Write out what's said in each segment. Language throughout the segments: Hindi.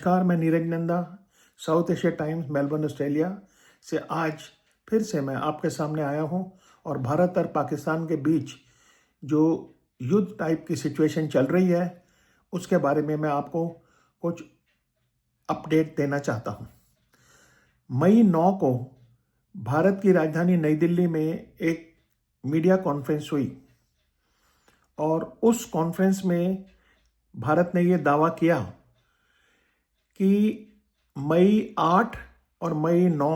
नमस्कार, मैं Neeraj Nanda, south Asia times, Melbourne, Australia से आज फिर से मैं आपके सामने आया हूं और भारत और पाकिस्तान के बीच जो युद्ध टाइप की सिचुएशन चल रही है उसके बारे में मैं आपको कुछ अपडेट देना चाहता हूं। मई 9 को भारत की राजधानी नई दिल्ली में एक मीडिया कॉन्फ्रेंस हुई और उस कॉन्फ्रेंस में भारत ने ये दावा किया कि मई 8 और मई 9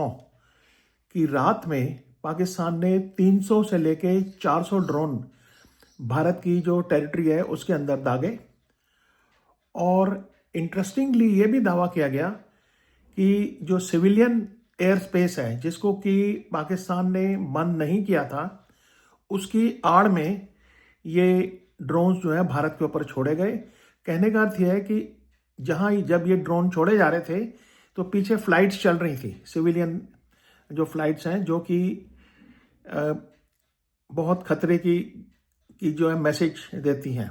की रात में पाकिस्तान ने 300 से लेके 400 ड्रोन भारत की जो टेरिटरी है उसके अंदर दागे। और इंटरेस्टिंगली ये भी दावा किया गया कि जो सिविलियन एयर स्पेस है जिसको कि पाकिस्तान ने बंद नहीं किया था, उसकी आड़ में ये ड्रोन्स जो है भारत के ऊपर छोड़े गए। कहने का अर्थ यह है कि जब ये ड्रोन छोड़े जा रहे थे तो पीछे फ्लाइट्स चल रही थी, सिविलियन जो फ्लाइट्स हैं जो कि बहुत खतरे की जो है मैसेज देती हैं।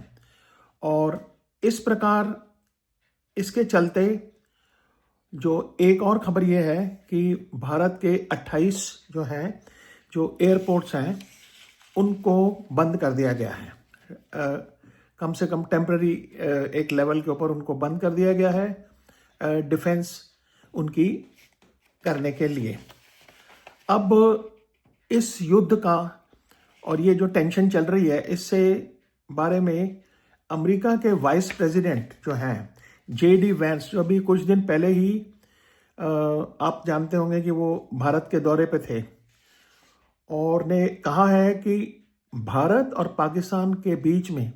और इस प्रकार इसके चलते जो एक और खबर ये है कि भारत के 28 जो हैं जो एयरपोर्ट्स हैं उनको बंद कर दिया गया है। कम से कम टेम्पररी एक लेवल के ऊपर उनको बंद कर दिया गया है डिफेंस उनकी करने के लिए। अब इस युद्ध का और ये जो टेंशन चल रही है इससे बारे में अमेरिका के वाइस प्रेसिडेंट जो हैं JD वैंस, जो अभी कुछ दिन पहले ही आप जानते होंगे कि वो भारत के दौरे पे थे और ने कहा है कि भारत और पाकिस्तान के बीच में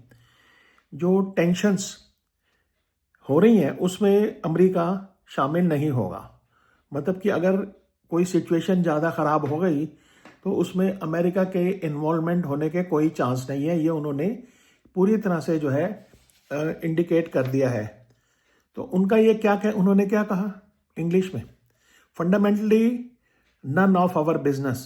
जो टेंशन्स हो रही हैं उसमें अमेरिका शामिल नहीं होगा। मतलब कि अगर कोई सिचुएशन ज़्यादा ख़राब हो गई तो उसमें अमेरिका के इन्वॉल्वमेंट होने के कोई चांस नहीं है, ये उन्होंने पूरी तरह से जो है इंडिकेट कर दिया है। तो उनका ये उन्होंने क्या कहा इंग्लिश में, fundamentally none of our business,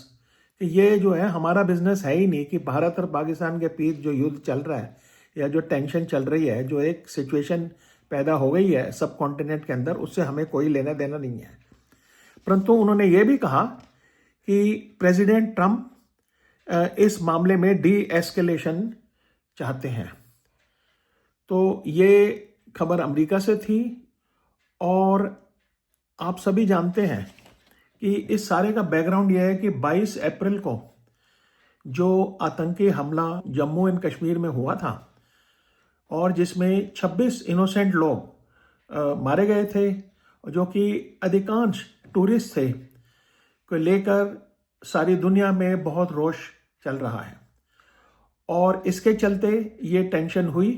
कि ये जो है हमारा बिजनेस है ही नहीं कि भारत और पाकिस्तान के बीच जो युद्ध चल रहा है या जो टेंशन चल रही है, जो एक सिचुएशन पैदा हो गई है सब कॉन्टिनेंट के अंदर, उससे हमें कोई लेना देना नहीं है। परंतु उन्होंने ये भी कहा कि प्रेसिडेंट ट्रंप इस मामले में डी एस्केलेशन चाहते हैं। तो ये खबर अमेरिका से थी और आप सभी जानते हैं कि इस सारे का बैकग्राउंड यह है कि 22 अप्रैल को जो आतंकी हमला जम्मू एंड कश्मीर में हुआ था और जिसमें 26 इनोसेंट लोग मारे गए थे, जो कि अधिकांश टूरिस्ट थे, को लेकर सारी दुनिया में बहुत रोष चल रहा है। और इसके चलते ये टेंशन हुई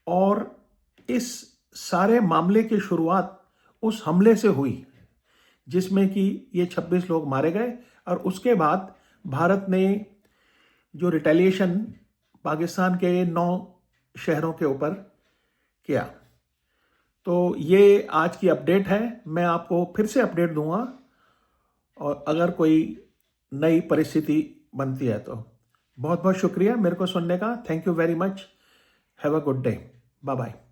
और इस सारे मामले की शुरुआत उस हमले से हुई जिसमें कि ये 26 लोग मारे गए और उसके बाद भारत ने जो रिटेलिएशन पाकिस्तान के 9 शहरों के ऊपर किया। तो ये आज की अपडेट है, मैं आपको फिर से अपडेट दूंगा और अगर कोई नई परिस्थिति बनती है तो। बहुत बहुत शुक्रिया मेरे को सुनने का। Thank you very much. Have a good day. Bye bye.